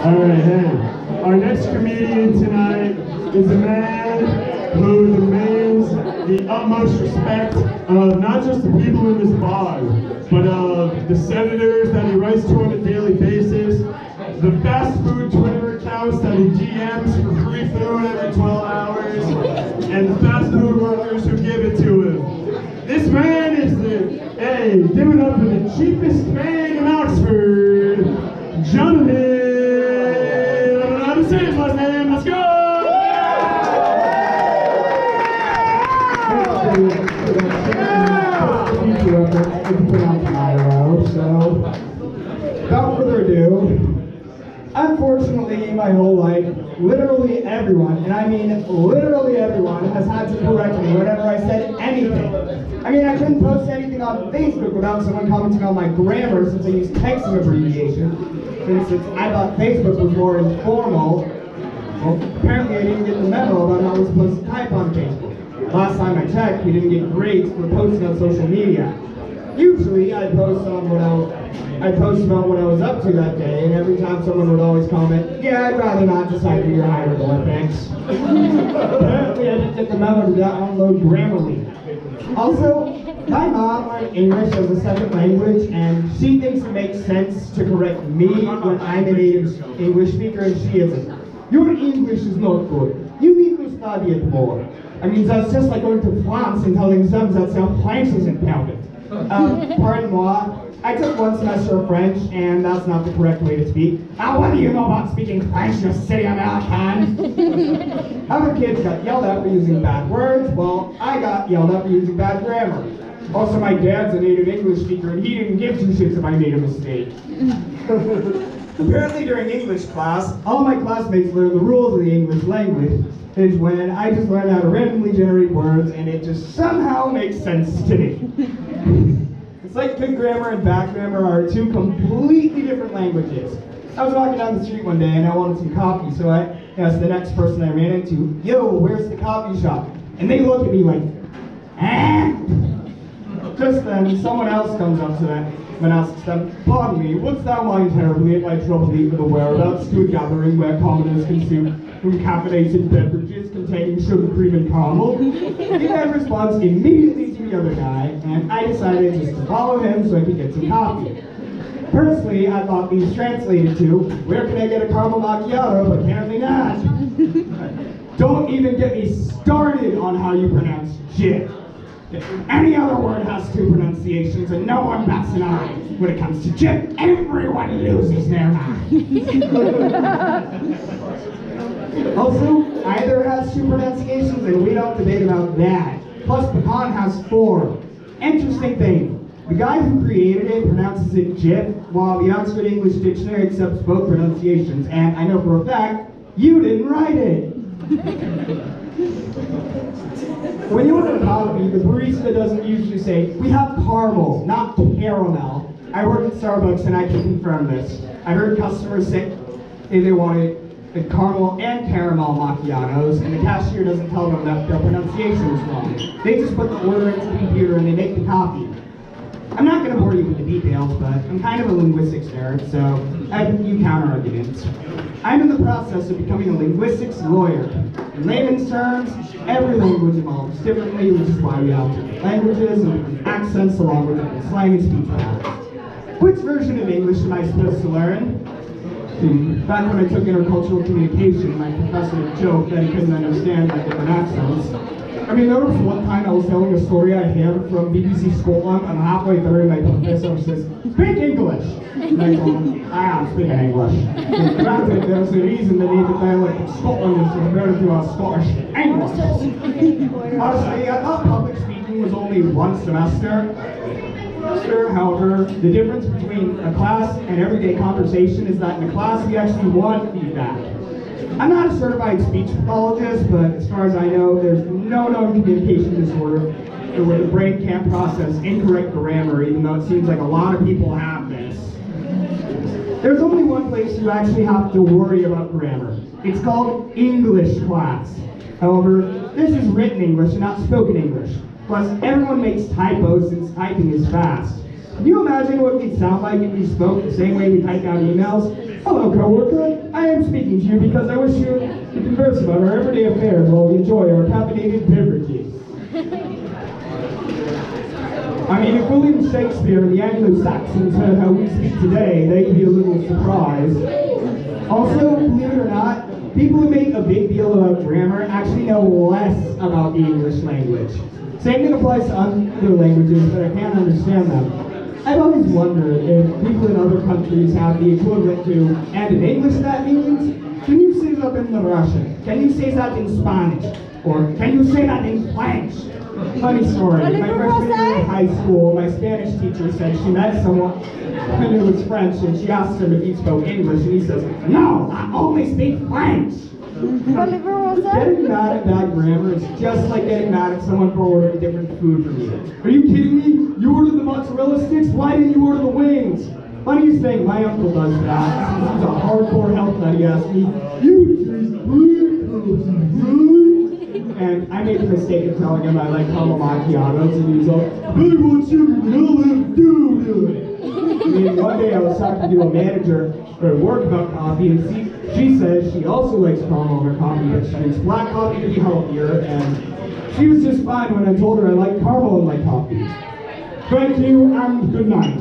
Alright, hey. Our next comedian tonight is a man who demands the utmost respect of not just the people in this bar, but of the senators that he writes to on a daily basis, the fast food Twitter accounts that he GMs for free food every 12 hours, and the fast food workers who give it to him. This man is give it up for the cheapest man in Oxford, Jonathan. I don't know how to say his last name. Let's go! Without further ado, unfortunately, my whole life, literally everyone, and I mean literally everyone, has had to correct me whenever I said anything. I mean, I couldn't post anything on Facebook without someone commenting on my grammar since I use texting abbreviation. For instance, I thought Facebook was more informal. Well, apparently I didn't get the memo about how we're supposed to type on Facebook. Last time I checked, we didn't get grades for posting on social media. Usually, I post about what I was up to that day, and every time someone would always comment, "Yeah, I'd rather not decipher your hieroglyphics." Apparently, I didn't get the memo to download Grammarly. Also, my mom learned English as a second language, and she thinks it makes sense to correct me when I'm a native English speaker and she isn't. Your English is not good. You need to study it more. I mean, that's just like going to France and telling them that their French isn't perfect. Pardon-moi, I took one semester of French, and that's not the correct way to speak. What do you know about speaking French, you silly American? Other kids got yelled at for using bad words, well, I got yelled at for using bad grammar. Also, my dad's a native English speaker, and he didn't give two shits if I made a mistake. Apparently, during English class, all my classmates learned the rules of the English language, is when I just learned how to randomly generate words, and it just somehow makes sense to me. It's like good grammar and bad grammar are two completely different languages. I was walking down the street one day and I wanted some coffee, so I asked the next person I ran into, "Yo, where's the coffee shop?" And they look at me like, "Eh?" Just then, someone else comes up to them and asks them, "Pardon me, wouldst thou mind terribly if I troubled thee for the whereabouts to a gathering where commoners consume from caffeinated beverages containing sugar, cream, and caramel?" He then responds immediately to the other guy, and I decided just to follow him so I could get some coffee. Personally, I thought these translated to, "Where can I get a caramel macchiato?" But apparently not. Don't even get me started on how you pronounce "jit." Any other word has two pronunciations, and no one bats an eye. When it comes to "jit," everyone loses their mind. Also, either has two pronunciations, and we don't debate about that. Plus, pecan has four. Interesting thing, the guy who created it pronounces it "jif," while the Oxford English Dictionary accepts both pronunciations, and I know for a fact, you didn't write it. When you order coffee, the barista doesn't usually say, "We have caramel, not caramel." I work at Starbucks and I can confirm this. I heard customers say they wanted the caramel and caramel macchiatos, and the cashier doesn't tell them that their pronunciation is wrong. They just put the order into the computer and they make the coffee. I'm not going to bore you with the details, but I'm kind of a linguistics nerd, so I have a few counter-arguments. I'm in the process of becoming a linguistics lawyer. In layman's terms, every language evolves differently, which is why we have different languages and different accents along with different slang and speech patterns. Which version of English am I supposed to learn? Back when I took intercultural communication, my professor joked that he couldn't understand my different accents. I mean, there was one time I was telling a story I heard from BBC Scotland, and halfway through my professor says, "Speak English!" And I told him, "I am speaking English." Granted, there's a reason the native dialect of Scotland is referred to as Scottish English. Honestly, I thought public speaking was only one semester. However, the difference between a class and everyday conversation is that in a class we actually want feedback. I'm not a certified speech pathologist, but as far as I know, there's no known communication disorder where the brain can't process incorrect grammar, even though it seems like a lot of people have this. There's only one place you actually have to worry about grammar. It's called English class. However, this is written English and not spoken English. Plus, everyone makes typos since typing is fast. Can you imagine what we'd sound like if we spoke the same way we type out emails? "Hello, coworker. I am speaking to you because I wish you to converse about our everyday affairs while we enjoy our caffeinated beverages. I mean, if William Shakespeare and the Anglo-Saxons heard how we speak today, they'd be a little surprised. Also, believe it or not, people who make a big deal about grammar actually know less about the English language. Same thing applies to other languages, but I can't understand them. I've always wondered if people in other countries have the equivalent to, and in English that means, can you say that in Russian? Can you say that in Spanish? Or can you say that in French? Funny story, my freshman year in high school, my Spanish teacher said she met someone who was French, and she asked him if he spoke English, and he says, "No, I only speak French." Getting mad at bad grammar is just like getting mad at someone for ordering different food from you. Are you kidding me? You ordered the mozzarella sticks, why didn't you order the wings? Funniest thing, my uncle does that. Since he's a hardcore health nut, he asked me, "You and I made the mistake of telling him I like caramel macchiatos, and he was like, "I want sugar, but I'll have do it." I mean, one day I was talking to a manager at work about coffee, and she says she also likes caramel in her coffee, but she drinks black coffee to be healthier, and she was just fine when I told her I like caramel in my coffee. Thank you, and good night.